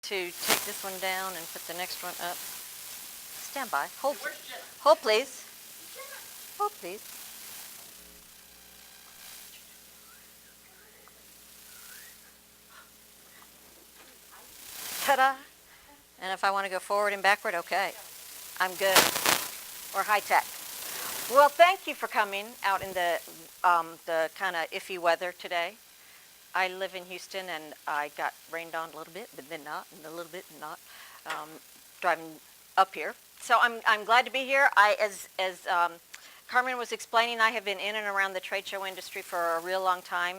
to take this one down and put the next one up. Stand by. Hold, hold please. Hold please. Ta-da! And if I want to go forward and backward, okay. I'm good. Or high tech. Well, thank you for coming out in the kind of iffy weather today. I live in Houston, and I got rained on a little bit, but then not, and a little bit and not, driving up here. So I'm glad to be here. As Carmen was explaining, I have been in and around the trade show industry for a real long time.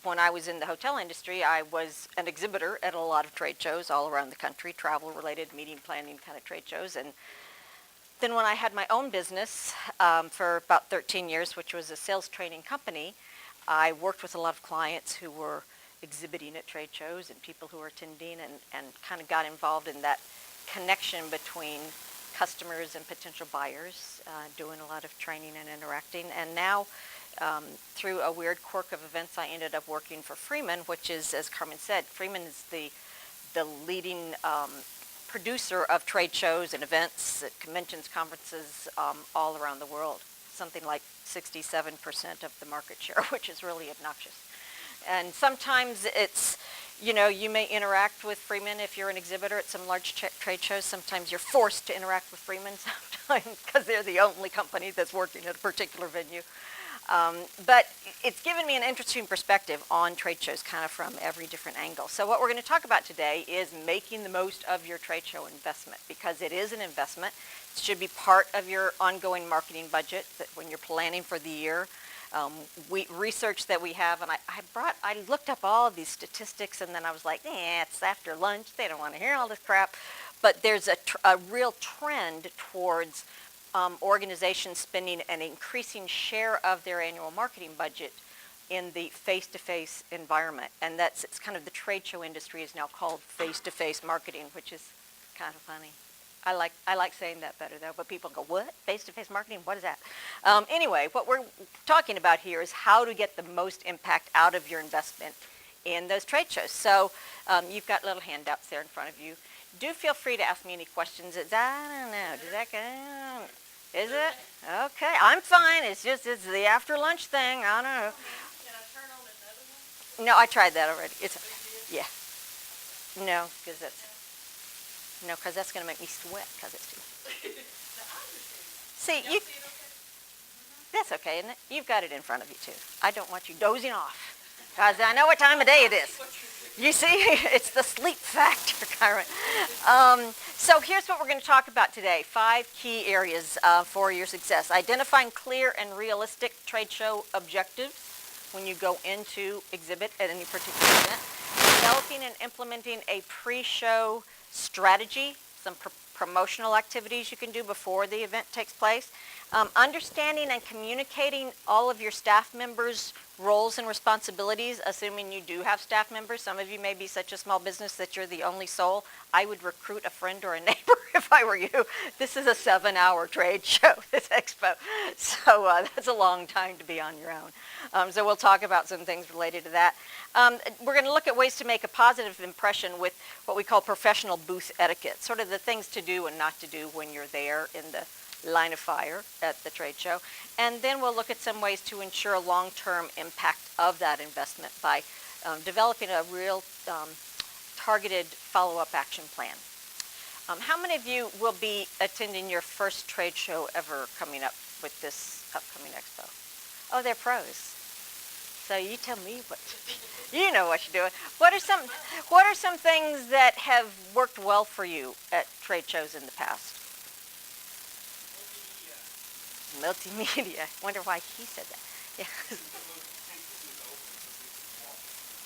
When I was in the hotel industry, I was an exhibitor at a lot of trade shows all around the country, travel-related, meeting planning kind of trade shows. And then when I had my own business for about 13 years, which was a sales training company, I worked with a lot of clients who were exhibiting at trade shows and people who were attending, and kind of got involved in that connection between customers and potential buyers, doing a lot of training and interacting. And now, through a weird quirk of events, I ended up working for Freeman, which is, as Carmen said, Freeman is the leading producer of trade shows and events, conventions, conferences all around the world. Something like 67% of the market share, which is really obnoxious. And sometimes it's, you know, you may interact with Freeman if you're an exhibitor at some large trade shows. Sometimes you're forced to interact with Freeman sometimes because they're the only company that's working at a particular venue. But it's given me an interesting perspective on trade shows, kind of from every different angle. So what we're going to talk about today is making the most of your trade show investment, because it is an investment. It should be part of your ongoing marketing budget that when you're planning for the year. Research that we have, and I looked up all of these statistics, and then I was like, it's after lunch. They don't want to hear all this crap. But there's a real trend towards organizations spending an increasing share of their annual marketing budget in the face-to-face environment. And it's kind of the trade show industry is now called face-to-face marketing, which is kind of funny. I like saying that better, though, but people go, what? Face-to-face marketing? What is that? Anyway, what we're talking about here is how to get the most impact out of your investment in those trade shows. So you've got little handouts there in front of you. Do feel free to ask me any questions. I don't know. Does that go? Is it? Okay. I'm fine. It's the after lunch thing. I don't know. Can I turn on another one? No, I tried that already. Yeah. No, because that's going to make me sweat because it's too. See, you. That's okay, isn't it? You've got it in front of you too. I don't want you dozing off because I know what time of day it is. You see, it's the sleep factor, Kyron. So here's what we're going to talk about today. 5 key areas for your success. Identifying clear and realistic trade show objectives when you go into exhibit at any particular event. Developing and implementing a pre-show strategy, some promotional activities you can do before the event takes place. Understanding and communicating all of your staff members' roles and responsibilities, assuming you do have staff members. Some of you may be such a small business that you're the only soul. I would recruit a friend or a neighbor if I were you. This is a 7-hour trade show, this expo. So that's a long time to be on your own. So we'll talk about some things related to that. We're going to look at ways to make a positive impression with what we call professional booth etiquette, sort of the things to do and not to do when you're there in the line of fire at the trade show. And then we'll look at some ways to ensure a long-term impact of that investment by developing a real targeted follow-up action plan. How many of you will be attending your first trade show ever coming up with this upcoming expo? Oh, they're pros. So you tell me what you know what you're doing. What are some things that have worked well for you at trade shows in the past? Multimedia. Wonder why he said that. Yeah.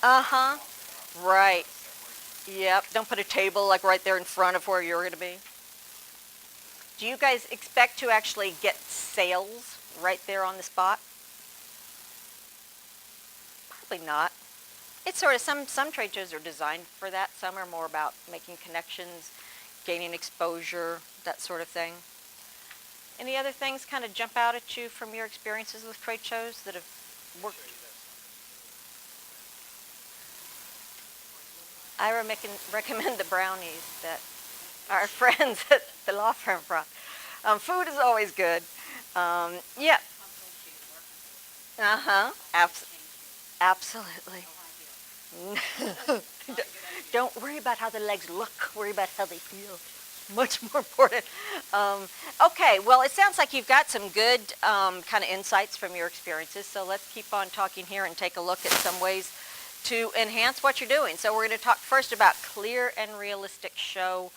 Uh-huh. Right. Yep. Don't put a table like right there in front of where you're going to be. Do you guys expect to actually get sales right there on the spot? Probably not. It's sort of some trade shows are designed for that. Some are more about making connections, gaining exposure, that sort of thing. Any other things kind of jump out at you from your experiences with trade shows that have worked? I recommend the brownies that our friends at the law firm brought. Food is always good. Yeah. Uh-huh. Absolutely. Don't worry about how the legs look. Worry about how they feel. Much more important. Okay, well, it sounds like you've got some good kind of insights from your experiences, so let's keep on talking here and take a look at some ways to enhance what you're doing. So we're going to talk first about clear and realistic show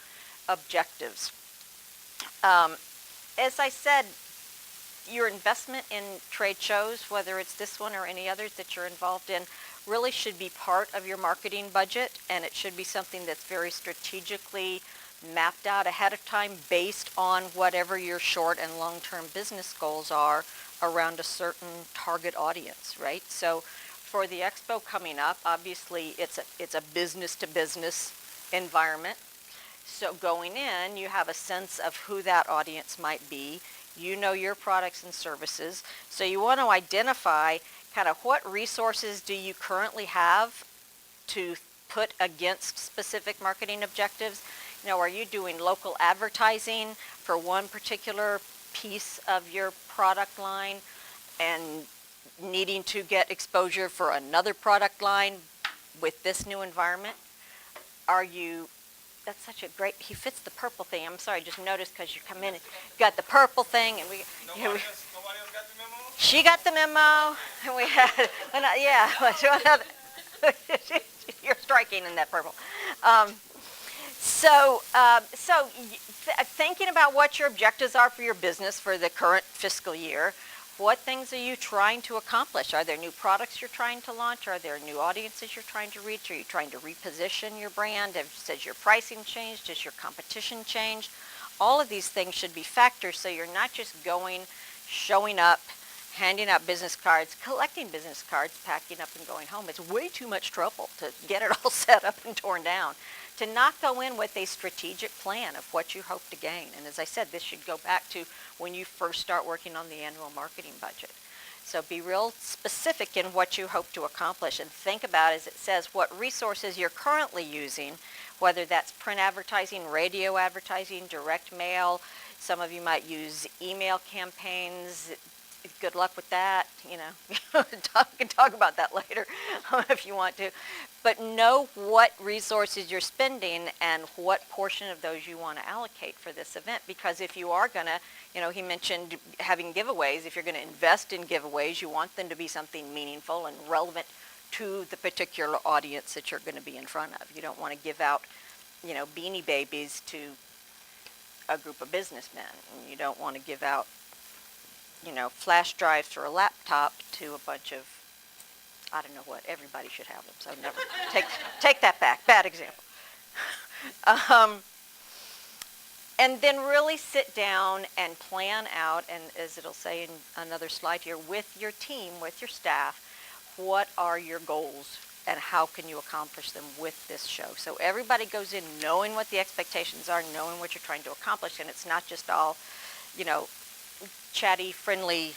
objectives. As I said, your investment in trade shows, whether it's this one or any others that you're involved in, really should be part of your marketing budget, and it should be something that's very strategically mapped out ahead of time based on whatever your short and long-term business goals are around a certain target audience, right? So for the expo coming up, obviously it's a business-to-business environment. So going in, you have a sense of who that audience might be. You know your products and services. So you want to identify kind of what resources do you currently have to put against specific marketing objectives. You know, are you doing local advertising for one particular piece of your product line and needing to get exposure for another product line with this new environment? Are you That's such a great, he fits the purple thing. I'm sorry, I just noticed because you come in and got the purple thing and Nobody else got the memo? she got the memo and we had, you're striking in that purple. Thinking about what your objectives are for your business for the current fiscal year, what things are you trying to accomplish? Are there new products you're trying to launch? Are there new audiences you're trying to reach? Are you trying to reposition your brand? Has your pricing changed? Has your competition changed? All of these things should be factors so you're not just showing up, handing out business cards, collecting business cards, packing up and going home. It's way too much trouble to get it all set up and torn down. To not go in with a strategic plan of what you hope to gain. And as I said, this should go back to when you first start working on the annual marketing budget. So be real specific in what you hope to accomplish and think about, as it says, what resources you're currently using, whether that's print advertising, radio advertising, direct mail. Some of you might use email campaigns. Good luck with that, you know. We can talk about that later if you want to. But know what resources you're spending and what portion of those you want to allocate for this event. Because if you are going to, you know, he mentioned having giveaways. If you're going to invest in giveaways, you want them to be something meaningful and relevant to the particular audience that you're going to be in front of. You don't want to give out, you know, Beanie Babies to a group of businessmen. And you don't want to give out, you know, flash drives for a laptop to a bunch of, I don't know what, everybody should have them, so never, take that back, bad example. And then really sit down and plan out, and as it'll say in another slide here, with your team, with your staff, what are your goals and how can you accomplish them with this show. So everybody goes in knowing what the expectations are, knowing what you're trying to accomplish, and it's not just all, you know, chatty, friendly,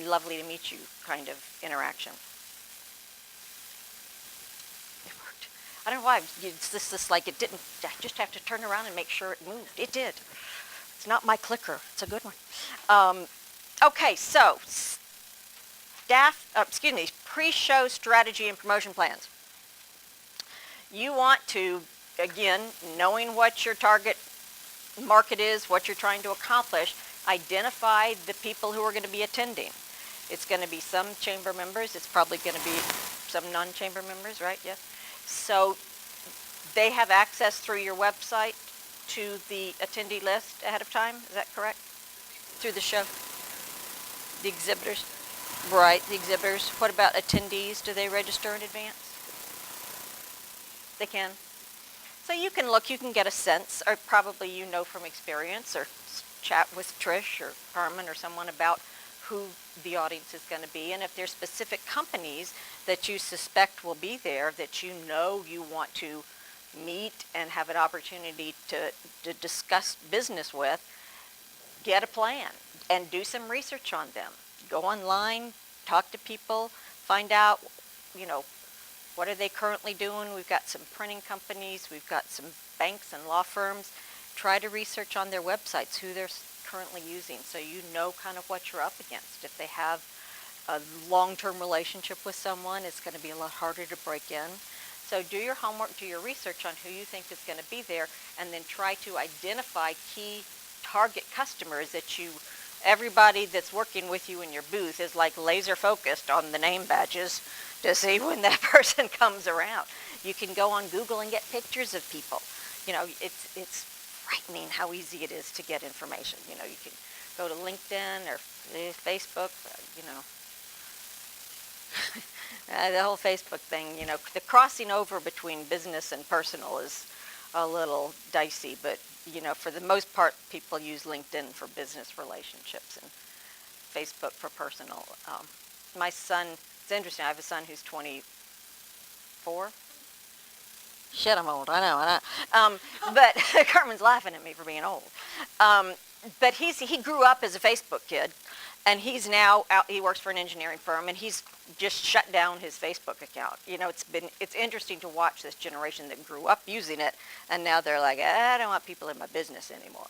lovely to meet you kind of interaction. It worked. I don't know why. It's just like it didn't. I just have to turn around and make sure it moved. It did. It's not my clicker. It's a good one. Okay, so pre-show strategy and promotion plans. You want to, again, knowing what your target market is, what you're trying to accomplish, identify the people who are going to be attending. It's going to be some chamber members. It's probably going to be some non-chamber members, right? Yes. So they have access through your website to the attendee list ahead of time. Is that correct? Through the show? The exhibitors? Right, the exhibitors. What about attendees? Do they register in advance? They can. So you can look, you can get a sense, or probably you know from experience, or chat with Trish or Carmen or someone about who the audience is going to be, and if there's specific companies that you suspect will be there that you know you want to meet and have an opportunity to discuss business with, get a plan and do some research on them. Go online, talk to people, find out, you know, What are they currently doing? We've got some printing companies, we've got some banks and law firms. Try to research on their websites who they're currently using so you know kind of what you're up against. If they have a long-term relationship with someone, it's going to be a lot harder to break in. So do your homework, do your research on who you think is going to be there, and then try to identify key target customers that everybody that's working with you in your booth is like laser focused on the name badges to see when that person comes around. You can go on Google and get pictures of people. It's frightening how easy it is to get information. You can go to LinkedIn or Facebook, the whole Facebook thing, the crossing over between business and personal is a little dicey, but, for the most part, people use LinkedIn for business relationships and Facebook for personal. My son, it's interesting, I have a son who's 24. Shit, I'm old, I know. But Carmen's laughing at me for being old. But he grew up as a Facebook kid, and he's now out, he works for an engineering firm, and he's just shut down his Facebook account. It's interesting to watch this generation that grew up using it, and now they're like, I don't want people in my business anymore.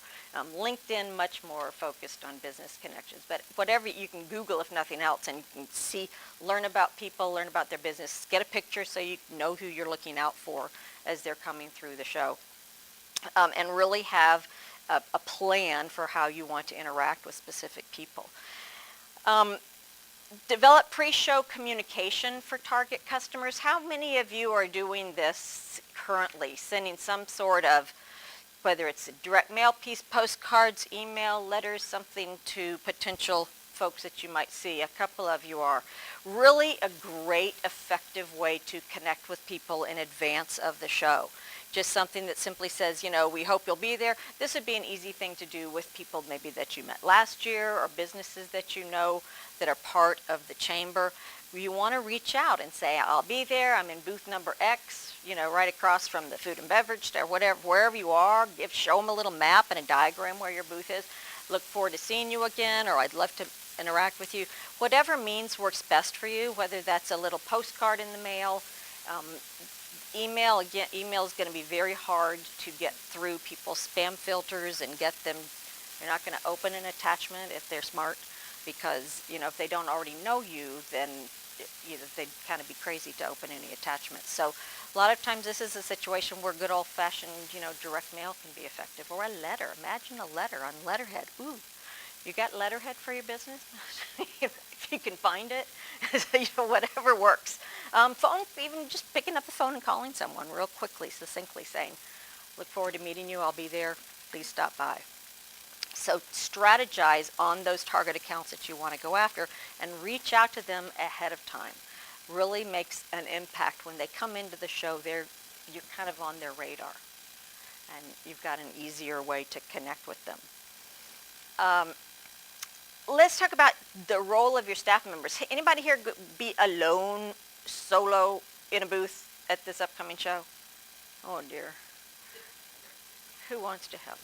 LinkedIn, much more focused on business connections, but whatever, you can Google if nothing else, and you can learn about people, learn about their business, get a picture so you know who you're looking out for as they're coming through the show, and really have a plan for how you want to interact with specific people. Develop pre-show communication for target customers. How many of you are doing this currently, sending some sort of, whether it's a direct mail piece, postcards, email, letters, something to potential folks that you might see? A couple of you are. Really a great, effective way to connect with people in advance of the show. Just something that simply says, we hope you'll be there. This would be an easy thing to do with people maybe that you met last year or businesses that you know that are part of the chamber. You want to reach out and say, I'll be there. I'm in booth number X, right across from the food and beverage store, wherever you are. Show them a little map and a diagram where your booth is. Look forward to seeing you again, or I'd love to interact with you. Whatever means works best for you, whether that's a little postcard in the mail, email. Again, email is going to be very hard to get through people's spam filters and get them. You're not going to open an attachment if they're smart, because if they don't already know you, then they'd kind of be crazy to open any attachments. So a lot of times this is a situation where good old-fashioned direct mail can be effective, or a letter. Imagine a letter on letterhead. Ooh, you got letterhead for your business? If you can find it, whatever works. Phone, even just picking up the phone and calling someone real quickly, succinctly saying, look forward to meeting you, I'll be there, please stop by. So strategize on those target accounts that you want to go after and reach out to them ahead of time. Really makes an impact when they come into the show. You're kind of on their radar, and you've got an easier way to connect with them. Let's talk about the role of your staff members. Anybody here be alone, solo, in a booth at this upcoming show? Oh dear. Who wants to help?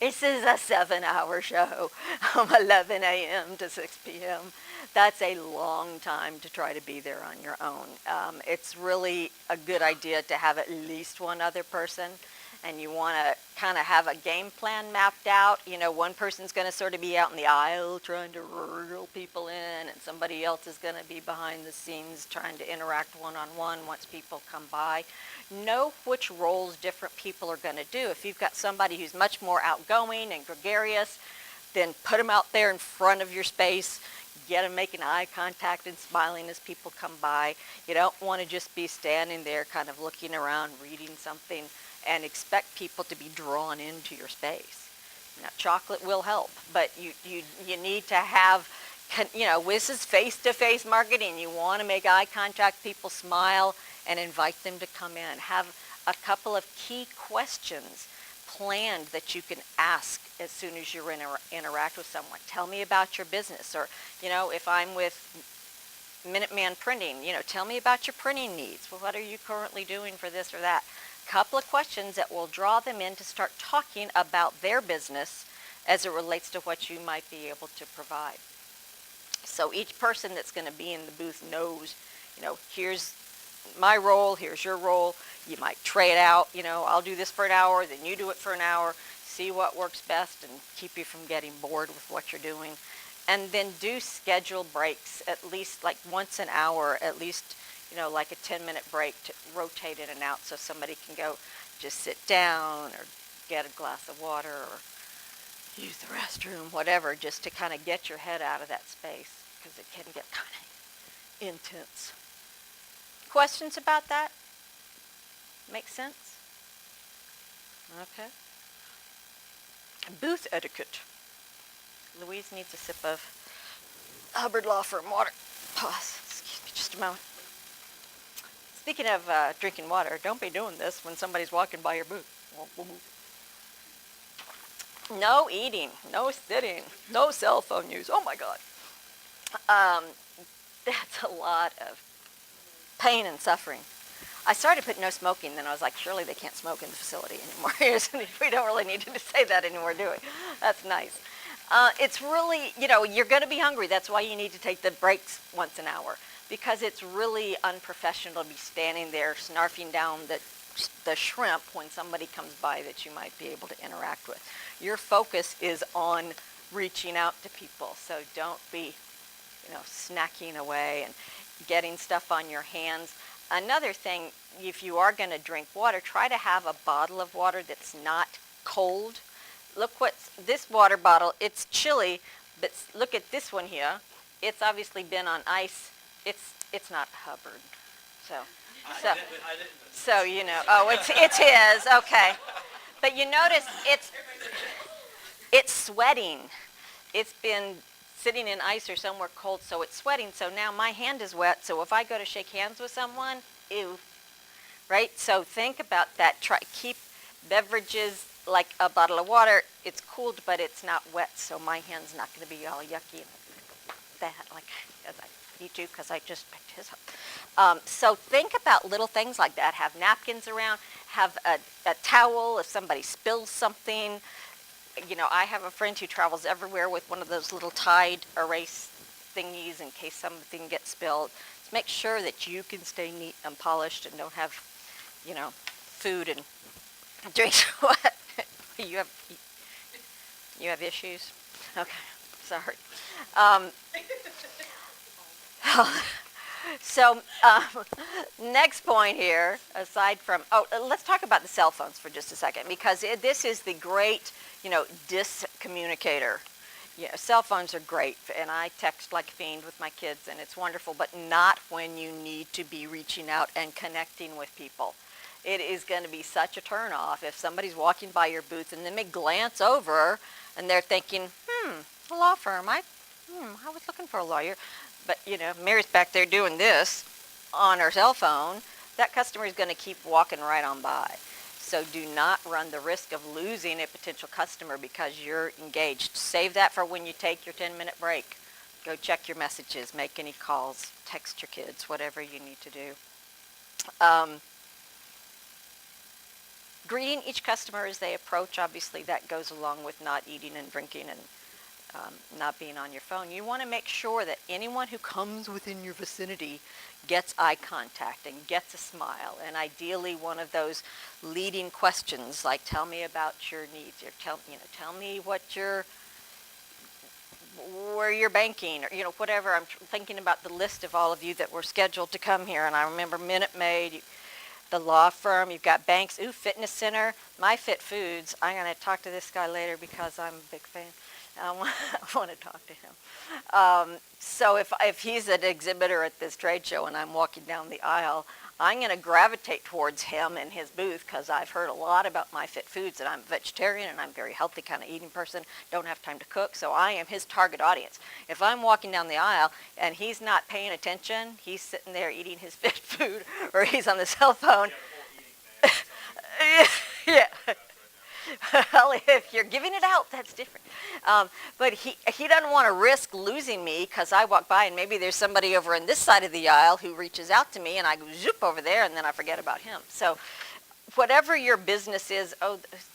This is a 7-hour show, 11 a.m. to 6 p.m. That's a long time to try to be there on your own. It's really a good idea to have at least one other person, and you want to kind of have a game plan mapped out. One person's going to sort of be out in the aisle trying to reel people in, and somebody else is going to be behind the scenes trying to interact one-on-one once people come by. Know which roles different people are going to do. If you've got somebody who's much more outgoing and gregarious, then put them out there in front of your space. Get them making eye contact and smiling as people come by. You don't want to just be standing there kind of looking around, reading something, and expect people to be drawn into your space. Now, chocolate will help, but you need to have, this is face-to-face marketing. You want to make eye contact, people smile, and invite them to come in. Have a couple of key questions planned that you can ask as soon as you interact with someone. Tell me about your business, or if I'm with Minuteman Printing, tell me about your printing needs. Well, what are you currently doing for this or that? Couple of questions that will draw them in to start talking about their business as it relates to what you might be able to provide. So each person that's going to be in the booth knows here's my role, here's your role. You might trade out, I'll do this for an hour, then you do it for an hour. See what works best and keep you from getting bored with what you're doing. And then do scheduled breaks, at least like once an hour, at least, like a 10-minute break to rotate in and out so somebody can go just sit down or get a glass of water or use the restroom, whatever, just to kind of get your head out of that space because it can get kind of intense. Questions about that? Make sense? Okay. Booth etiquette. Louise needs a sip of Hubbard Law Firm water. Pause. Excuse me just a moment. Speaking of drinking water, don't be doing this when somebody's walking by your booth. No eating, no sitting, no cell phone use. Oh my God. That's a lot of pain and suffering. I started putting no smoking, then I was like, surely they can't smoke in the facility anymore. We don't really need to say that anymore, do we? That's nice. It's really, you're going to be hungry. That's why you need to take the breaks once an hour, because it's really unprofessional to be standing there snarfing down the shrimp when somebody comes by that you might be able to interact with. Your focus is on reaching out to people, so don't be, snacking away and getting stuff on your hands. Another thing, if you are going to drink water, try to have a bottle of water that's not cold. Look what's this water bottle. It's chilly, but look at this one here. It's obviously been on ice. It's not Hubbard, so I didn't. so Oh, it's his. Okay, but you notice it's sweating. It's been sitting in ice or somewhere cold, so it's sweating. So now my hand is wet. So if I go to shake hands with someone, ew, right? So think about that. Keep beverages like a bottle of water. It's cooled, but it's not wet, so my hand's not going to be all yucky and that. Like as I need to, because I just picked his up. So think about little things like that. Have napkins around. Have a towel if somebody spills something. I have a friend who travels everywhere with one of those little Tide erase thingies in case something gets spilled. Just make sure that you can stay neat and polished and don't have, food and drinks. What? You have issues? Okay, sorry. So next point here, aside from, let's talk about the cell phones for just a second, because this is the great, discommunicator. Cell phones are great, and I text like a fiend with my kids, and it's wonderful, but not when you need to be reaching out and connecting with people. It is going to be such a turnoff if somebody's walking by your booth and then they glance over and they're thinking, a law firm. I was looking for a lawyer. But, Mary's back there doing this on her cell phone. That customer is going to keep walking right on by. So do not run the risk of losing a potential customer because you're engaged. Save that for when you take your 10-minute break. Go check your messages, make any calls, text your kids, whatever you need to do. Greeting each customer as they approach, obviously that goes along with not eating and drinking and not being on your phone. You want to make sure that anyone who comes within your vicinity gets eye contact and gets a smile, and ideally one of those leading questions like, tell me about your needs, or tell me where you're banking, or whatever. I'm thinking about the list of all of you that were scheduled to come here, and I remember Minute Maid, the law firm, you've got banks, fitness center, My Fit Foods. I'm going to talk to this guy later because I'm a big fan. I want to talk to him. So if he's an exhibitor at this trade show and I'm walking down the aisle, I'm going to gravitate towards him and his booth because I've heard a lot about My Fit Foods, and I'm a vegetarian and I'm a very healthy kind of eating person, don't have time to cook, so I am his target audience. If I'm walking down the aisle and he's not paying attention, he's sitting there eating his fit food or he's on the cell phone. Yeah. Well, if you're giving it out, that's different. But he doesn't want to risk losing me because I walk by and maybe there's somebody over on this side of the aisle who reaches out to me and I go zoop over there and then I forget about him. So whatever your business is,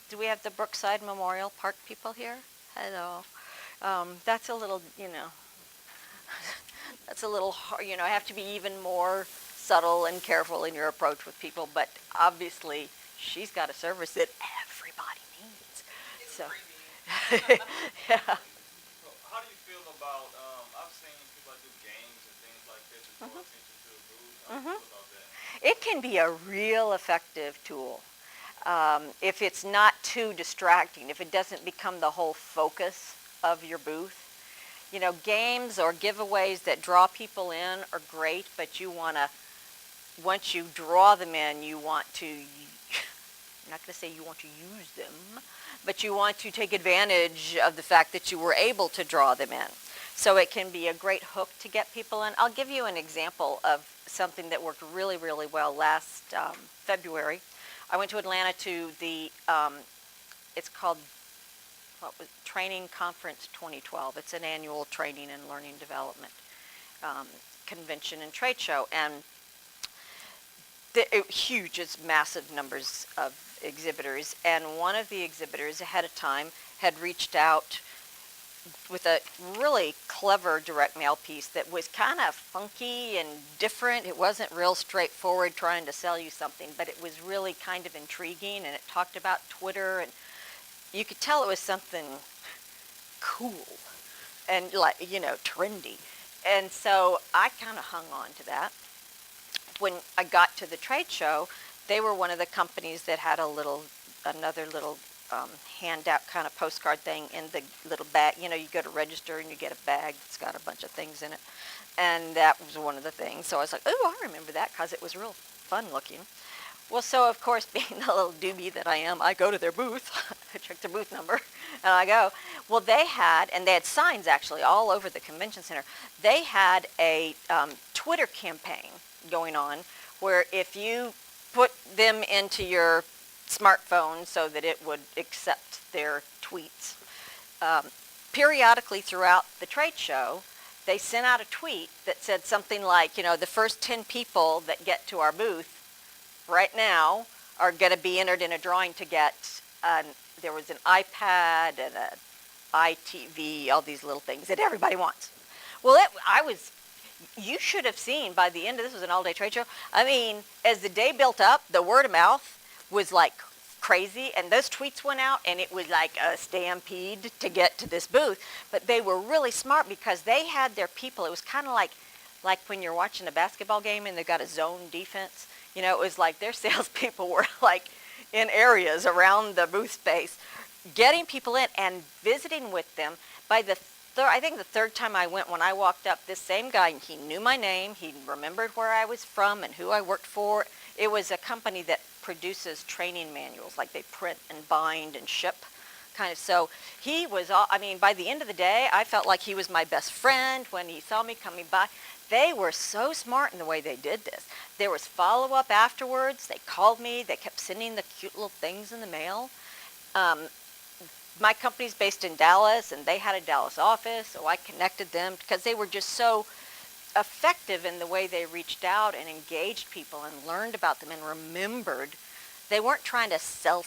do we have the Brookside Memorial Park people here? Hello. That's a little, That's a little hard, you have to be even more subtle and careful in your approach with people, but obviously she's got a service that everybody needs. So, yeah. So how do you feel about, I've seen people that do games and things like that to draw attention to the booth. How do you feel about that? It can be a real effective tool. If it's not too distracting, if it doesn't become the whole focus of your booth. Games or giveaways that draw people in are great, but once you draw them in, you want to, I'm not going to say you want to use them, but you want to take advantage of the fact that you were able to draw them in. So it can be a great hook to get people in. I'll give you an example of something that worked really, really well last February. I went to Atlanta to the, it's called Training Conference 2012. It's an annual training and learning development convention and trade show, and huge, it's massive numbers of exhibitors, and one of the exhibitors ahead of time had reached out with a really clever direct mail piece that was kind of funky and different. It wasn't real straightforward trying to sell you something, but it was really kind of intriguing, and it talked about Twitter, and you could tell it was something cool and trendy. And so I kind of hung on to that. When I got to the trade show, they were one of the companies that had another little handout kind of postcard thing in the little bag. You go to register and you get a bag that's got a bunch of things in it. And that was one of the things. So I was like, oh, I remember that because it was real fun looking. Well, so of course, being the little doobie that I am, I go to their booth. I check their booth number, and I go. Well, they had signs actually all over the convention center. They had a Twitter campaign going on where if you put them into your smartphone so that it would accept their tweets, periodically throughout the trade show, they sent out a tweet that said something like, the first 10 people that get to our booth right now are going to be entered in a drawing to get, there was an iPad and an iTV, all these little things that everybody wants. Well, you should have seen by the end of this was an all-day trade show. I mean, as the day built up, the word of mouth was like crazy, and those tweets went out, and it was like a stampede to get to this booth. But they were really smart because they had their people. It was kind of like when you're watching a basketball game and they've got a zone defense. It was like their salespeople were like in areas around the booth space, getting people in and visiting with them. By I think the third time I went, when I walked up, this same guy, he knew my name, he remembered where I was from and who I worked for. It was a company that produces training manuals, like they print and bind and ship, kind of. So he was by the end of the day, I felt like he was my best friend when he saw me coming by. They were so smart in the way they did this. There was follow-up afterwards. They called me. They kept sending the cute little things in the mail. My company's based in Dallas, and they had a Dallas office, so I connected them because they were just so effective in the way they reached out and engaged people and learned about them and remembered. They weren't trying to sell.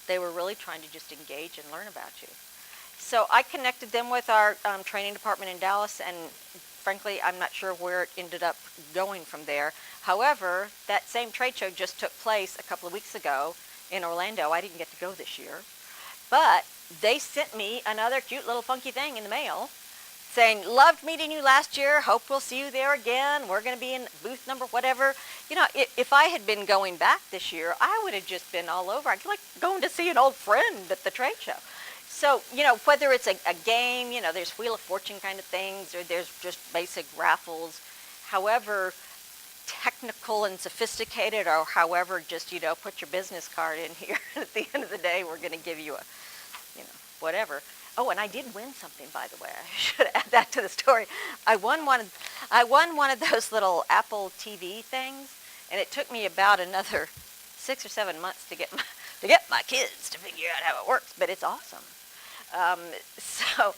They were really trying to just engage and learn about you. So I connected them with our training department in Dallas, and frankly, I'm not sure where it ended up going from there. However, that same trade show just took place a couple of weeks ago in Orlando. I didn't get to go this year. But they sent me another cute little funky thing in the mail saying, loved meeting you last year, hope we'll see you there again, we're going to be in booth number whatever. If I had been going back this year, I would have just been all over. I'd like going to see an old friend at the trade show. So, whether it's a game, there's Wheel of Fortune kind of things, or there's just basic raffles, however technical and sophisticated, or however just, put your business card in here. At the end of the day, we're going to give you a, whatever. Oh, and I did win something, by the way. I should add that to the story. I won one of those little Apple TV things, and it took me about another 6 or 7 months to get my kids to figure out how it works, but it's awesome. So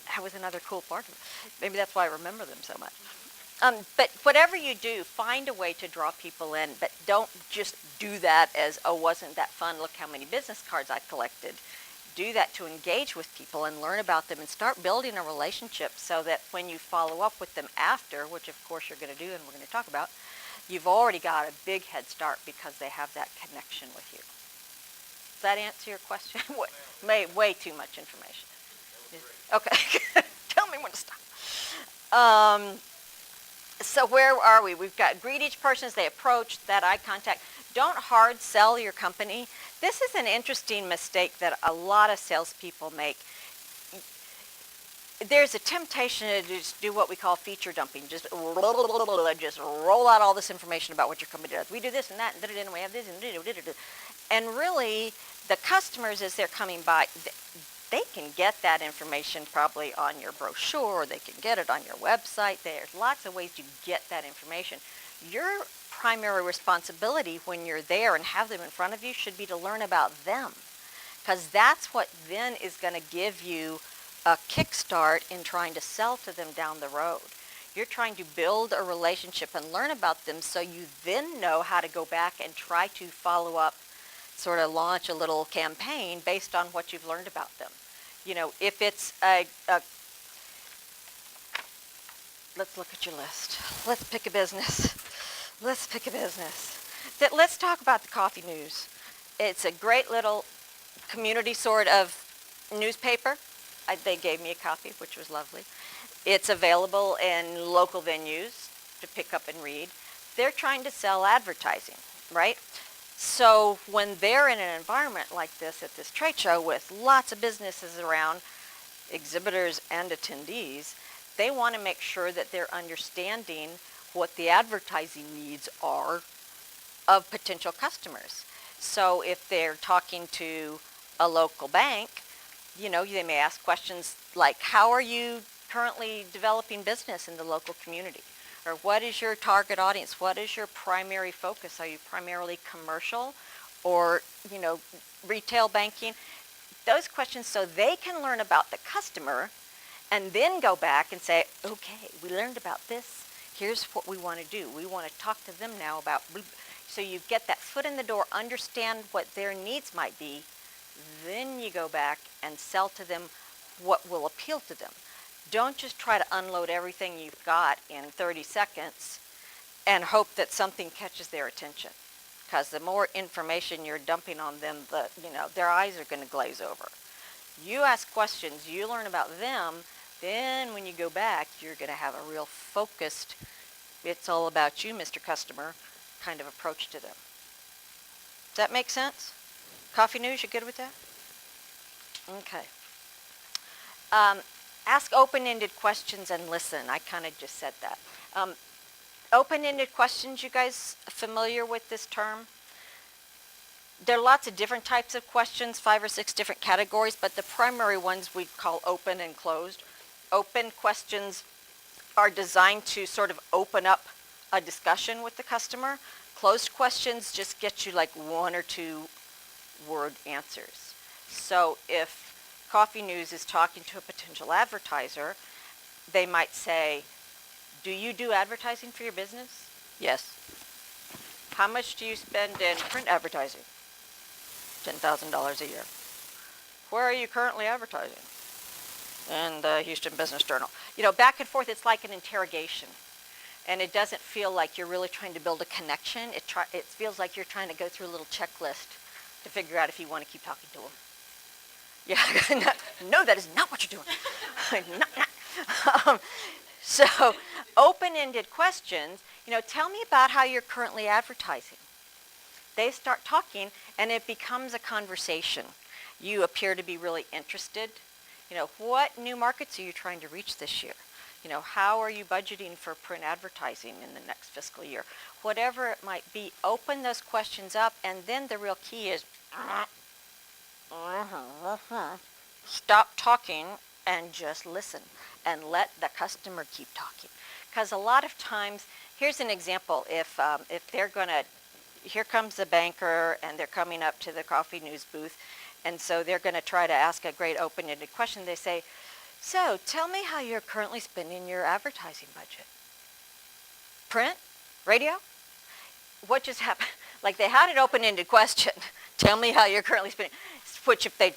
that was another cool part of it. Maybe that's why I remember them so much. But whatever you do, find a way to draw people in, but don't just do that as, oh, wasn't that fun? Look how many business cards I collected. do that to engage with people and learn about them and start building a relationship so that when you follow up with them after, which of course you're going to do and we're going to talk about, you've already got a big head start because they have that connection with you. Does that answer your question? Way too much information. Okay. Tell me when to stop. So where are we? We've got greet each person as they approach, that eye contact. Don't hard sell your company. This is an interesting mistake that a lot of salespeople make. There's a temptation to just do what we call feature dumping. Just roll out all this information about what your company does. We do this and that, and we have this, and really, the customers, as they're coming by, they can get that information probably on your brochure, or they can get it on your website. There's lots of ways to get that information. Your primary responsibility when you're there and have them in front of you should be to learn about them, because that's what then is going to give you a kickstart in trying to sell to them down the road. You're trying to build a relationship and learn about them so you then know how to go back and try to follow up, sort of launch a little campaign based on what you've learned about them. You know, if it's let's look at your list. Let's pick a business. Let's talk about the Coffee News. It's a great little community sort of newspaper. They gave me a copy, which was lovely. It's available in local venues to pick up and read. They're trying to sell advertising, right? So when they're in an environment like this at this trade show with lots of businesses around, exhibitors and attendees, they want to make sure that they're understanding what the advertising needs are of potential customers. So if they're talking to a local bank, you know, they may ask questions like, how are you currently developing business in the local community? Or what is your target audience? What is your primary focus? Are you primarily commercial or, you know, retail banking? Those questions, so they can learn about the customer and then go back and say, okay, we learned about this. Here's what we want to do. We want to talk to them now about, so you get that foot in the door, understand what their needs might be, then you go back and sell to them what will appeal to them. Don't just try to unload everything you've got in 30 seconds and hope that something catches their attention. Because the more information you're dumping on them, their eyes are going to glaze over. You ask questions, you learn about them, then when you go back, you're going to have a real focused, it's all about you, Mr. Customer, kind of approach to them. Does that make sense? Coffee News, you good with that? Okay. Ask open-ended questions and listen. I kind of just said that. Open-ended questions, you guys familiar with this term? There are lots of different types of questions, 5 or 6 different categories, but the primary ones we call open and closed. Open questions are designed to sort of open up a discussion with the customer. Closed questions just get you like 1 or 2 word answers. So if Coffee News is talking to a potential advertiser, they might say, do you do advertising for your business? Yes. How much do you spend in print advertising? $10,000 a year. Where are you currently advertising? In the Houston Business Journal. You know, back and forth, it's like an interrogation. And it doesn't feel like you're really trying to build a connection. It feels like you're trying to go through a little checklist to figure out if you want to keep talking to them. Yeah, no, that is not what you're doing. So, open-ended questions, you know, tell me about how you're currently advertising. They start talking, and it becomes a conversation. You appear to be really interested. You know, what new markets are you trying to reach this year? You know, how are you budgeting for print advertising in the next fiscal year? Whatever it might be, open those questions up, and then the real key is stop talking and just listen and let the customer keep talking. Because a lot of times, here's an example, if they're going to, here comes the banker and they're coming up to the Coffee News booth, and so they're going to try to ask a great open-ended question. They say, so tell me how you're currently spending your advertising budget. Print? Radio? What just happened? Like they had an open-ended question. Tell me how you're currently spending, which if they,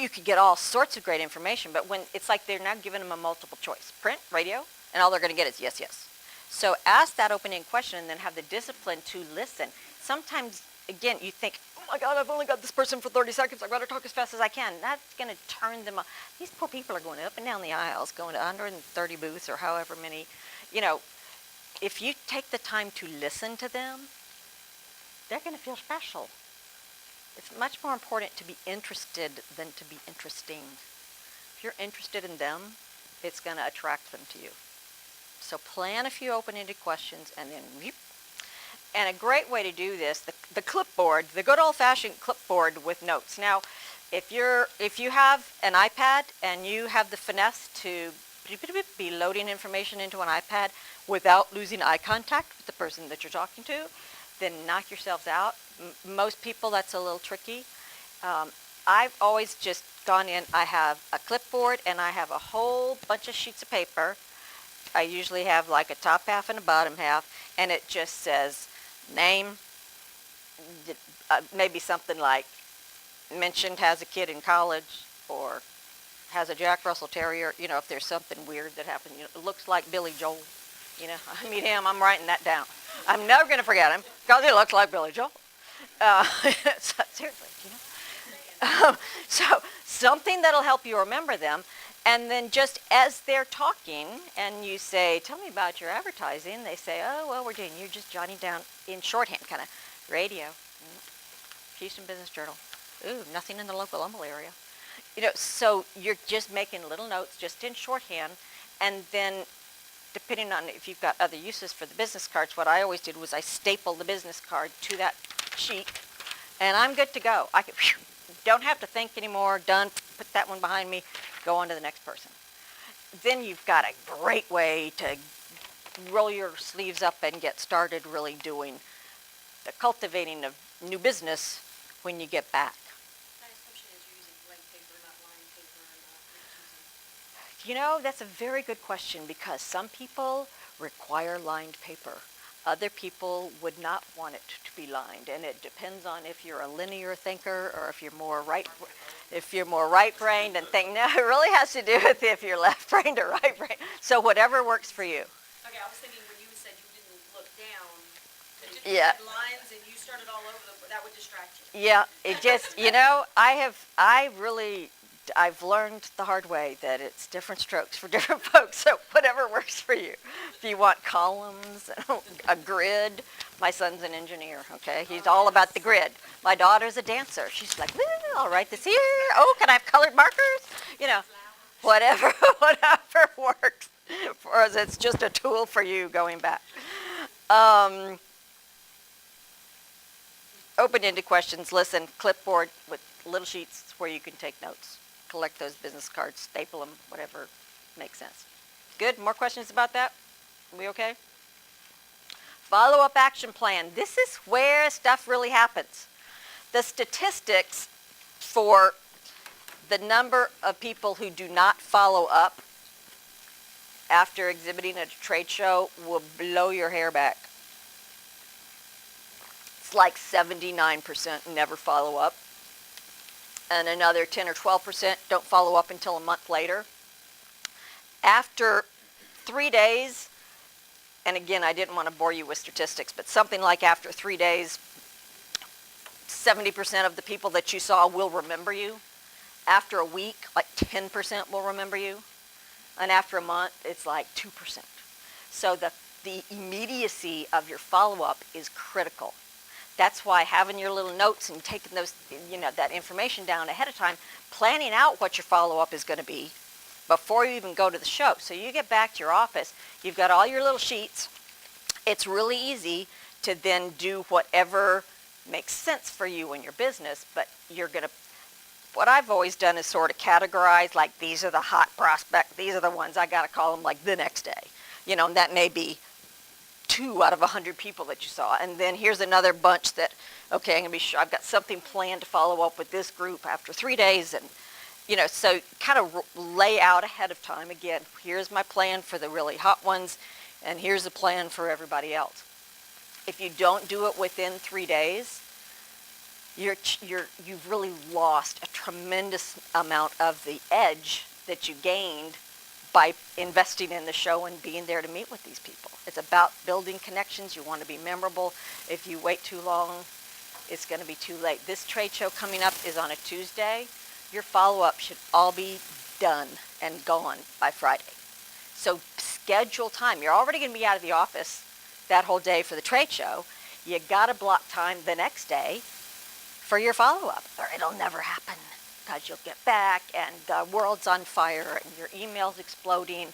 you could get all sorts of great information, but when it's like they're now giving them a multiple choice, print, radio, and all they're going to get is yes, yes. So ask that open-ended question and then have the discipline to listen. Sometimes, again, you think, oh my God, I've only got this person for 30 seconds. I better talk as fast as I can. That's going to turn them off. These poor people are going up and down the aisles, going to 130 booths or however many. You know, if you take the time to listen to them, they're going to feel special. It's much more important to be interested than to be interesting. If you're interested in them, it's going to attract them to you. So plan a few open-ended questions and then whoop. And a great way to do this, the clipboard, the good old-fashioned clipboard with notes. Now, if you have an iPad and you have the finesse to be loading information into an iPad without losing eye contact with the person that you're talking to, then knock yourselves out. Most people, that's a little tricky. I've always just gone in, I have a clipboard and I have a whole bunch of sheets of paper. I usually have like a top half and a bottom half, and it just says name, maybe something like mentioned has a kid in college or has a Jack Russell Terrier, you know, if there's something weird that happened, you know, it looks like Billy Joel, you know, I meet him, I'm writing that down. I'm never going to forget him because he looks like Billy Joel. Seriously, you know. So something that'll help you remember them. And then just as they're talking and you say, tell me about your advertising, they say, oh, well, you're just jotting down in shorthand, kind of radio, Houston Business Journal. Ooh, nothing in the local Humble area. You know, so you're just making little notes just in shorthand. And then depending on if you've got other uses for the business cards, what I always did was I stapled the business card to that sheet, and I'm good to go. I don't have to think anymore. Done. Put that one behind me. Go on to the next person. Then you've got a great way to roll your sleeves up and get started really doing the cultivating of new business when you get back. My assumption is you're using blank paper, not lined paper, and not using. You know, that's a very good question because some people require lined paper. Other people would not want it to be lined, and it depends on if you're a linear thinker or if you're more right-brained and think. No, it really has to do with if you're left-brained or right-brained. So whatever works for you. Okay, I was thinking when you said you didn't look down, that you Yeah. had lines and you started all over that would distract you. Yeah, it just, you know, I've learned the hard way that it's different strokes for different folks, so whatever works for you. If you want columns, a grid, my son's an engineer, okay? He's all about the grid. My daughter's a dancer. She's like, I'll write this here. Oh, can I have colored markers? You know, whatever works for us. It's just a tool for you going back. Open-ended questions, listen, clipboard with little sheets where you can take notes. Collect those business cards, staple them, whatever makes sense. Good? More questions about that? We okay? Follow-up action plan. This is where stuff really happens. The statistics for the number of people who do not follow up after exhibiting at a trade show will blow your hair back. It's like 79% never follow up. And another 10 or 12% don't follow up until a month later. After 3 days, and again, I didn't want to bore you with statistics, but something like after 3 days, 70% of the people that you saw will remember you. After a week, like 10% will remember you. And after a month, it's like 2%. So the immediacy of your follow-up is critical. That's why having your little notes and taking those, you know, that information down ahead of time, planning out what your follow-up is going to be before you even go to the show. So you get back to your office, you've got all your little sheets. It's really easy to then do whatever makes sense for you in your business, but you're going to, what I've always done is sort of categorize, like these are the hot prospects, these are the ones I got to call them like the next day. You know, and that may be 2 out of 100 people that you saw. And then here's another bunch that, okay, I'm going to be sure I've got something planned to follow up with this group after 3 days. And, you know, so kind of lay out ahead of time. Again, here's my plan for the really hot ones, and here's a plan for everybody else. If you don't do it within 3 days, you've really lost a tremendous amount of the edge that you gained by investing in the show and being there to meet with these people. It's about building connections. You want to be memorable. If you wait too long, it's going to be too late. This trade show coming up is on a Tuesday. Your follow-up should all be done and gone by Friday. So schedule time. You're already going to be out of the office that whole day for the trade show. You got to block time the next day for your follow-up, or it'll never happen, because you'll get back and the world's on fire and your email's exploding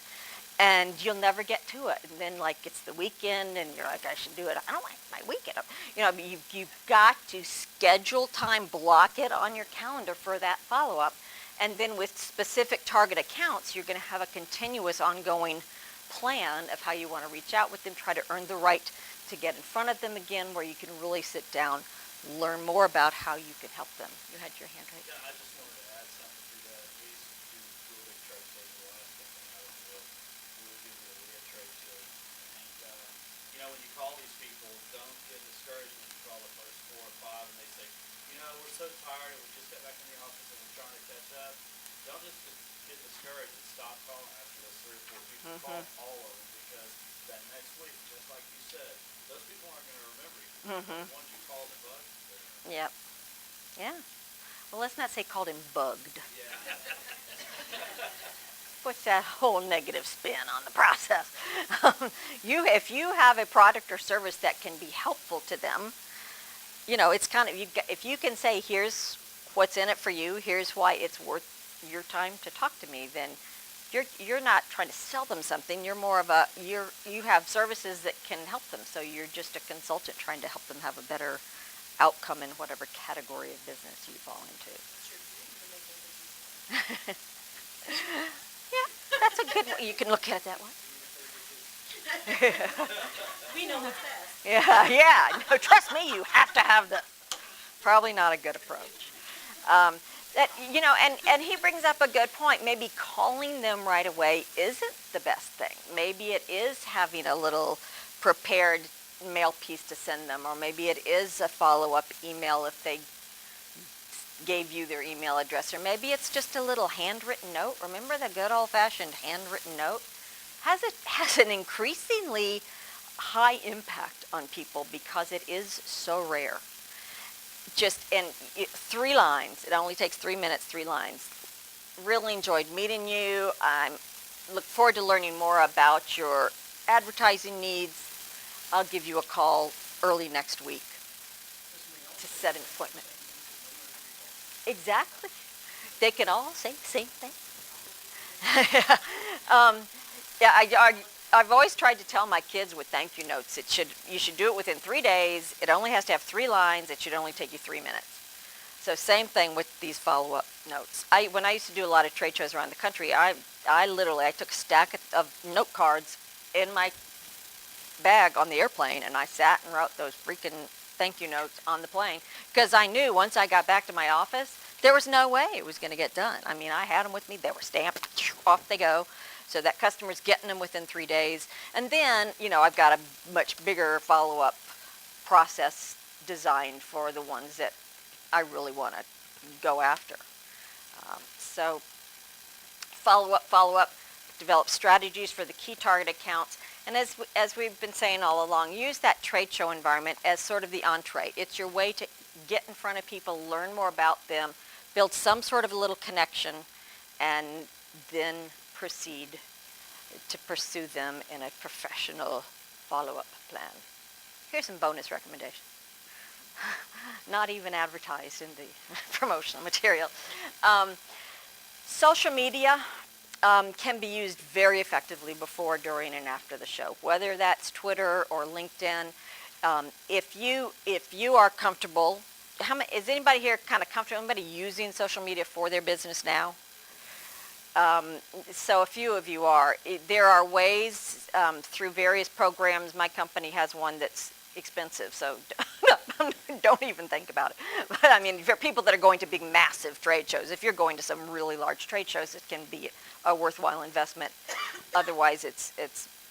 and you'll never get to it. And then like it's the weekend and you're like, I should do it. I don't like my weekend. You know, you've got to schedule time, block it on your calendar for that follow-up. And then with specific target accounts, you're going to have a continuous ongoing plan of how you want to reach out with them, try to earn the right to get in front of them again, where you can really sit down, learn more about how you can help them. You had your hand raised. Yeah, I just wanted to add something to that. We used to do a big trade show the last company I was with. We would do the Aaliyah trade show. And, you know, when you call these people, don't get discouraged when you call the first 4 or 5 and they say, you know, we're so tired and we just got back in the office and we're trying to catch up. Don't just get discouraged and stop calling after those 3 or 4 people. Call all of them, because that next week, just like you said, those people aren't going to remember you. Once you call the bug, Yep. Yeah. Well, let's not say called him bugged. yeah. Puts that whole negative spin on the process. If you have a product or service that can be helpful to them, you know, it's kind of, if you can say, here's what's in it for you, here's why it's worth your time to talk to me, then you're not trying to sell them something. You're more of you have services that can help them. So you're just a consultant trying to help them have a better outcome in whatever category of business you fall into. Yeah, that's a good one. You can look at it that way. We know what's best. Yeah. No, trust me, you have to have this. Probably not a good approach. And he brings up a good point. Maybe calling them right away isn't the best thing. Maybe it is having a little prepared mail piece to send them, or maybe it is a follow-up email if they gave you their email address, or maybe it's just a little handwritten note. Remember the good old-fashioned handwritten note? Has an increasingly high impact on people because it is so rare. Just in 3 lines. It only takes 3 minutes, 3 lines. Really enjoyed meeting you. I look forward to learning more about your advertising needs. I'll give you a call early next week to set an appointment. Exactly. They can all say the same thing. I've always tried to tell my kids with thank you notes, you should do it within 3 days. It only has to have 3 lines. It should only take you 3 minutes. So same thing with these follow-up notes. When I used to do a lot of trade shows around the country, I took a stack of note cards in my bag on the airplane, and I sat and wrote those freaking thank you notes on the plane, because I knew once I got back to my office, there was no way it was going to get done. I mean, I had them with me. They were stamped. Off they go. So that customer's getting them within 3 days. And then, I've got a much bigger follow-up process designed for the ones that I really want to go after. So follow-up, develop strategies for the key target accounts. And as we've been saying all along, use that trade show environment as sort of the entree. It's your way to get in front of people, learn more about them, build some sort of a little connection, and then proceed to pursue them in a professional follow-up plan. Here's some bonus recommendations. Not even advertised in the promotional material. Social media can be used very effectively before, during, and after the show, whether that's Twitter or LinkedIn. If you are comfortable, is anybody here kind of comfortable? Anybody using social media for their business now? So a few of you are. There are ways through various programs. My company has one that's expensive, so don't even think about it. But I mean, for people that are going to big, massive trade shows, if you're going to some really large trade shows, it can be a worthwhile investment. Otherwise, it's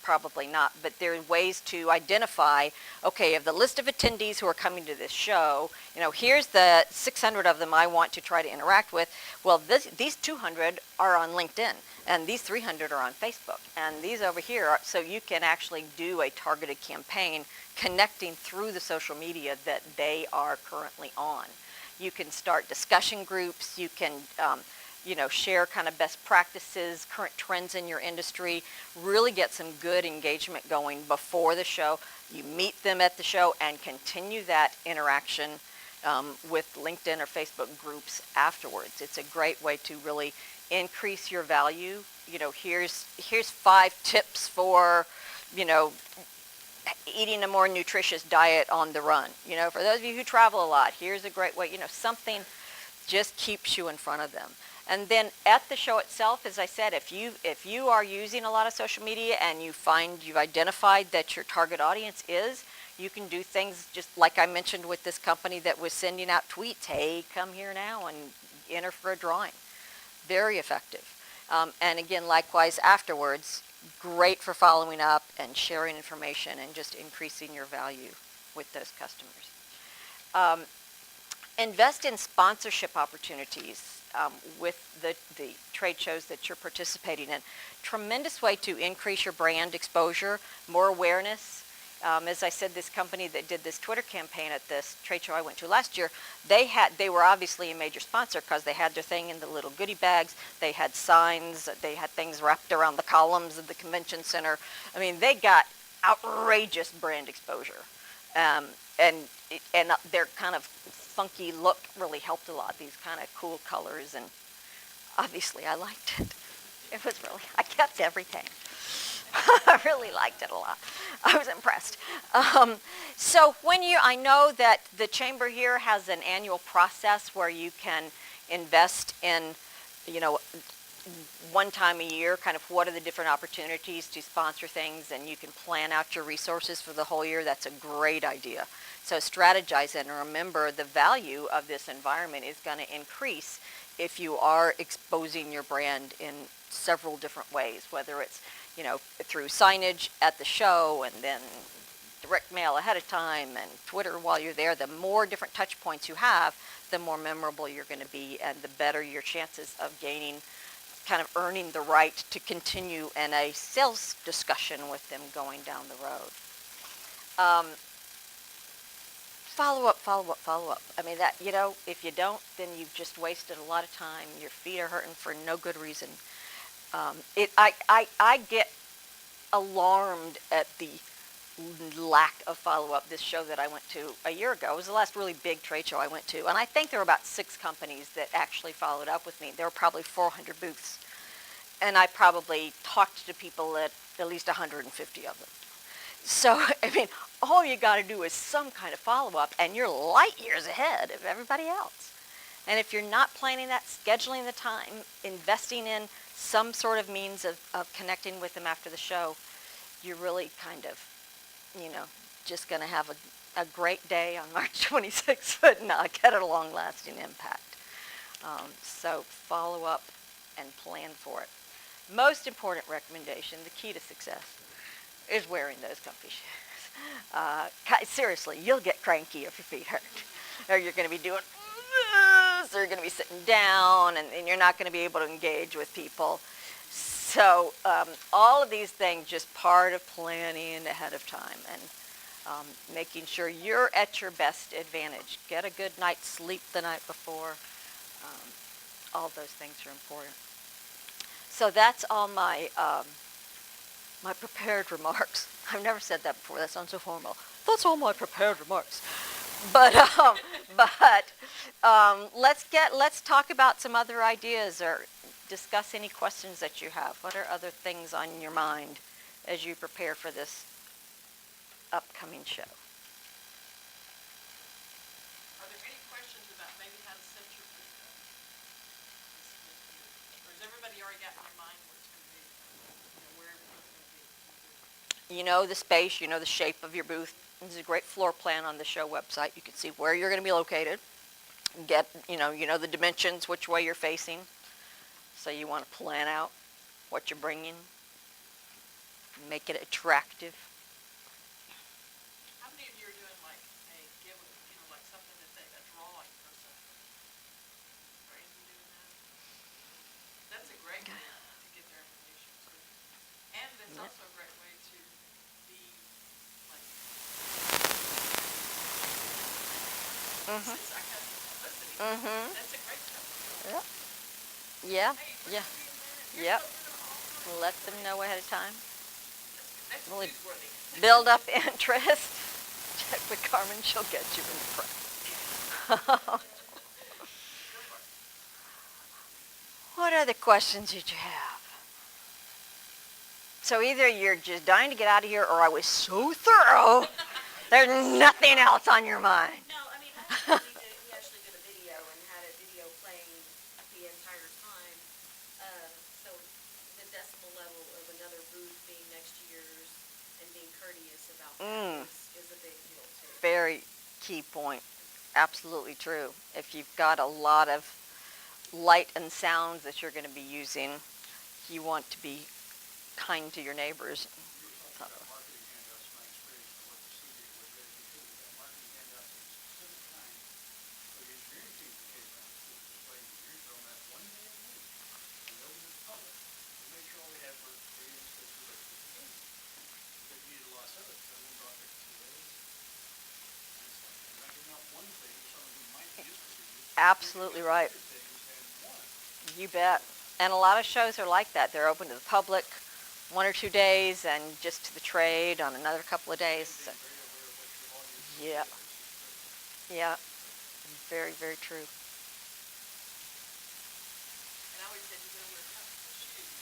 probably not, but there are ways to identify, okay, of the list of attendees who are coming to this show, here's the 600 of them I want to try to interact with. Well, these 200 are on LinkedIn, and these 300 are on Facebook, and these over here are, so you can actually do a targeted campaign connecting through the social media that they are currently on. You can start discussion groups, you can share kind of best practices, current trends in your industry, really get some good engagement going before the show. You meet them at the show and continue that interaction with LinkedIn or Facebook groups afterwards. It's a great way to really increase your value. Here's 5 tips for, eating a more nutritious diet on the run. For those of you who travel a lot, here's a great way, something just keeps you in front of them. And then at the show itself, as I said, if you are using a lot of social media and you find you've identified that your target audience is, you can do things just like I mentioned with this company that was sending out tweets, hey, come here now and enter for a drawing. Very effective. And again, likewise afterwards, great for following up and sharing information and just increasing your value with those customers. Invest in sponsorship opportunities with the trade shows that you're participating in. Tremendous way to increase your brand exposure, more awareness. As I said, this company that did this Twitter campaign at this trade show I went to last year, they were obviously a major sponsor because they had their thing in the little goodie bags. They had signs. They had things wrapped around the columns of the convention center. I mean, they got outrageous brand exposure. And their kind of funky look really helped a lot, these kind of cool colors, and obviously I liked it. It was really, I kept everything. I really liked it a lot. I was impressed. So I know that the chamber here has an annual process where you can invest in, one time a year, kind of what are the different opportunities to sponsor things, and you can plan out your resources for the whole year. That's a great idea. So strategize and remember the value of this environment is going to increase if you are exposing your brand in several different ways, whether it's, through signage at the show and then direct mail ahead of time and Twitter while you're there. The more different touch points you have, the more memorable you're going to be and the better your chances of gaining, kind of earning the right to continue in a sales discussion with them going down the road. Follow up. I mean, that, if you don't, then you've just wasted a lot of time. Your feet are hurting for no good reason. I get alarmed at the lack of follow-up. This show that I went to a year ago was the last really big trade show I went to, and I think there were about 6 companies that actually followed up with me. There were probably 400 booths, and I probably talked to people at least 150 of them. So, I mean, all you got to do is some kind of follow-up, and you're light years ahead of everybody else. And if you're not planning that, scheduling the time, investing in some sort of means of connecting with them after the show, you're really kind of, just going to have a great day on March 26th, but not get a long-lasting impact. So follow up and plan for it. Most important recommendation, the key to success, is wearing those comfy shoes. Seriously, you'll get cranky if your feet hurt. Or you're going to be doing this, or you're going to be sitting down, and you're not going to be able to engage with people. So all of these things, just part of planning ahead of time and making sure you're at your best advantage. Get a good night's sleep the night before. All those things are important. So that's all my my prepared remarks. I've never said that before. That sounds so formal. That's all my prepared remarks. But let's talk about some other ideas or discuss any questions that you have. What are other things on your mind as you prepare for this upcoming show? Are there any questions about maybe how to set your booth up or has everybody already got in their mind where it's going to be, where everything's going to be? You know the space, you know the shape of your booth. There's a great floor plan on the show website. You can see where you're going to be located. Get, you know the dimensions, which way you're facing. So you want to plan out what you're bringing. make it attractive. How many of you are doing like a give, like something that a drawing or something? Are any of you doing that? That's a great way to get their information too. And it's Yep. also a great way to be like, since our cousin's publicity, that's a great stuff. Yep. Yeah. Hey, we're Yeah. gonna be in there, and here's Yep. what we're gonna offer. Let them know ahead of time. That's Really newsworthy. build up interest. Check with Carmen. She'll get you in the press. What other questions did you have? So either you're just dying to get out of here, or I was so thorough, there's nothing else on your mind. No, I mean, last year we actually did a video and had a video playing the entire time. So the decibel level of another booth being next to yours and being courteous about that is a big deal too. Very key point. Absolutely true. If you've got a lot of light and sounds that you're going to be using, you want to be kind to your neighbors. That marketing handouts, my experience, and what the CD was dedicated to, that marketing handouts at a specific time for the engineering team that came around to display engineering on that one day a week. And they opened it to the public. We made sure all we had were radio stations that could be in. If you needed a lot of it, so we brought there to the radio station. And it's like, you're not giving out one thing for someone who might be interested in it. Absolutely right. You bet. And a lot of shows are like that. They're open to the public 1 or 2 days and just to the trade on another couple of days. So, yeah. Yeah. Very, very true. And I always said you better wear comfortable shoes.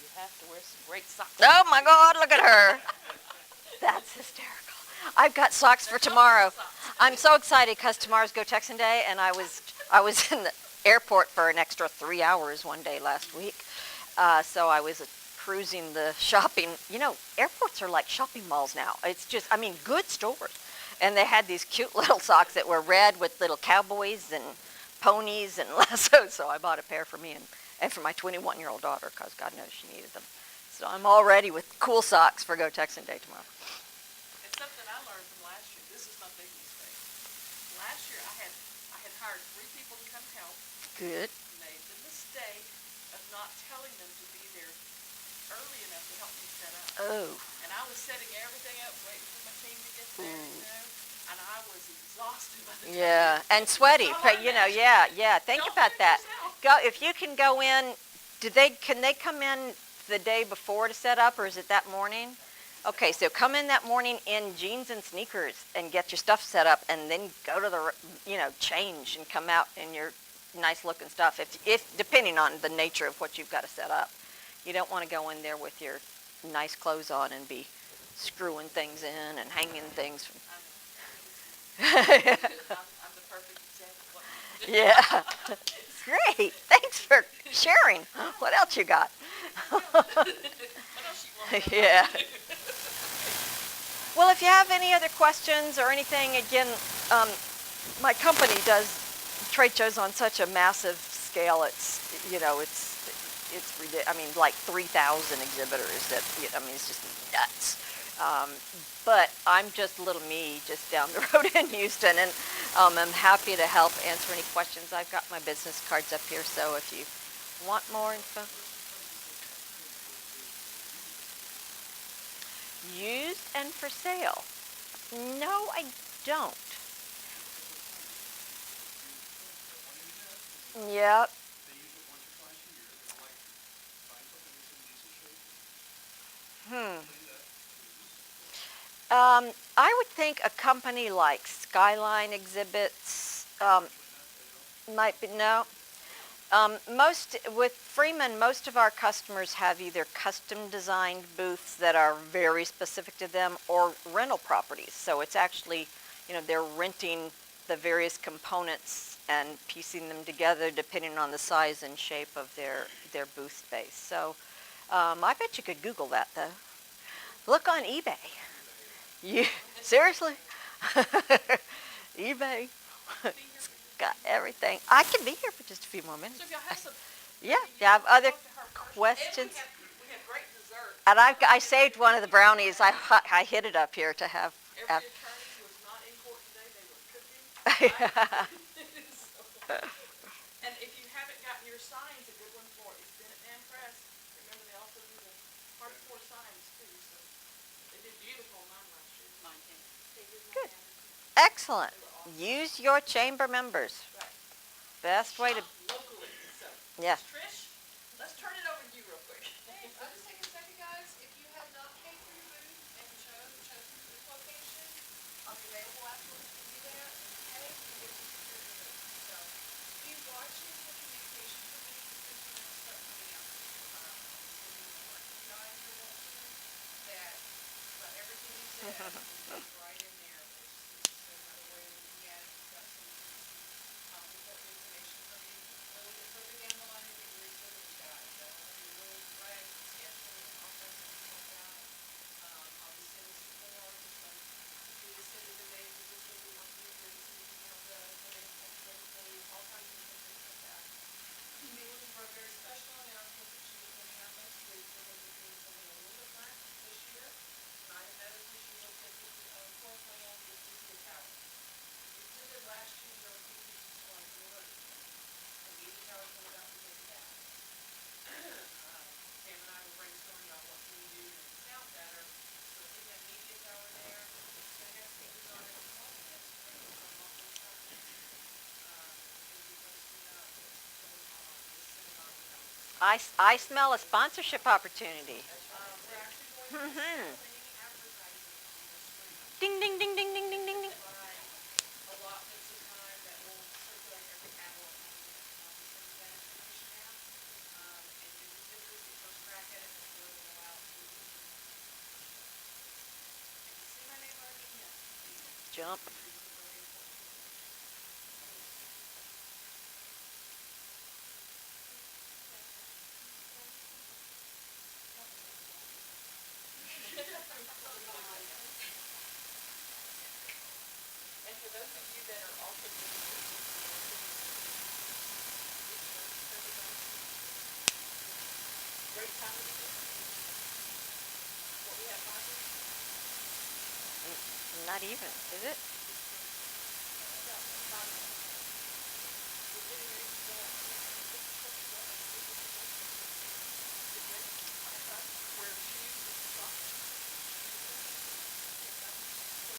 You have to wear some great socks. Oh my God, look at her. That's hysterical. I've got socks for tomorrow. I'm so excited because tomorrow's Go Texan Day, and I was in the airport for an extra 3 hours one day last week. So I was cruising the shopping. You know, airports are like shopping malls now. It's just, I mean, good stores. And they had these cute little socks that were red with little cowboys and ponies and lassos. So I bought a pair for me and for my 21-year-old daughter because God knows she needed them. So I'm all ready with cool socks for Go Texan Day tomorrow. It's something I learned from last year. This is my big mistake. Last year I had hired 3 people to come help. Good. Made the mistake of not telling them to be there early enough to help me set up. Oh. And I was setting everything up, waiting for my team to get there, and I was exhausted by the time. Yeah, and sweaty. Yeah. Think Don't about do it that. yourself. If you can go in, can they come in the day before to set up, or is it that morning? Okay, so come in that morning in jeans and sneakers and get your stuff set up, and then go to the, change and come out in your nice looking stuff. If depending on the nature of what you've got to set up, you don't want to go in there with your nice clothes on and be screwing things in and hanging things. I'm the perfect example. Yeah. Great. Thanks for sharing. What else you got? What else you want? Yeah. Well, if you have any other questions or anything, again, my company does trade shows on such a massive scale. It's ridiculous. I mean, like 3,000 exhibitors. It's just nuts. But I'm just little me, just down the road in Houston, and I'm happy to help answer any questions. I've got my business cards up here, so if you want more info. Used and for sale? No, I don't. Yep. I would think a company like Skyline Exhibits might be, no. With Freeman, most of our customers have either custom designed booths that are very specific to them or rental properties. So it's actually, they're renting the various components and piecing them together depending on the size and shape of their booth space. So I bet you could Google that though. Look on eBay. Seriously? eBay. It's got everything. I can be here for just a few more minutes. So if y'all have some, Yeah, you have other questions? We have great dessert dessert. And I saved one of the brownies. I hid it up here to have. Every attorney was not in court today, they were cooking. So, and if you haven't gotten your signs, a good one for it's Bennett Man Press. Remember, they also do the hardcore signs too, so they did beautiful on mine last year. Mine came. They did Good. mine. Excellent. Use your chamber members. Right. Best way to. Shop locally, so. Yeah. Trish, let's turn it over to you real quick. Thanks. I'll just take a second, guys. If you have not paid for your booth and chosen this location, I'll be available afterwards to do that. And pay, you get to secure your booth. So be watching for communication from me because you're going to start coming out. Sending the work to you guys for watching that about everything you said is right in there. But it's just another way of looking at it. We've got some important information from you a little bit further down the line to get ready for those guys. That'll have your rules, regs, schedule, all kinds of things like that. I'll be sending some forms, some to the city today, to the city working with you, so you can have the employees, all kinds of different things like that. You'll be looking for a very special announcement that should be coming out next week. We're going to be doing something a little different this year. Tonight, notice this year we're taking floor plan, this is the tower. We did it last year, there were a few pieces going forward. And media towers were about to take it down. Sam and I were brainstorming about what can we do to make it sound better. So we're putting that media tower there. It's going to have speakers on it as well next spring from local partners. It's going to be posting up what's going on, listening on, I smell a sponsorship opportunity. We're actually going to be Mhm. selling advertising on the screen. Ding ding ding ding ding ding ding ding. By allotments of time that will circulate every hour on the net. I'll be sending that information out. And new visitors get first crack at it before they go out to the community. And you see my name on the email. Jump. This is a very important information. And for those of you that are also doing great time of the year. What we have last week. Not even, is it?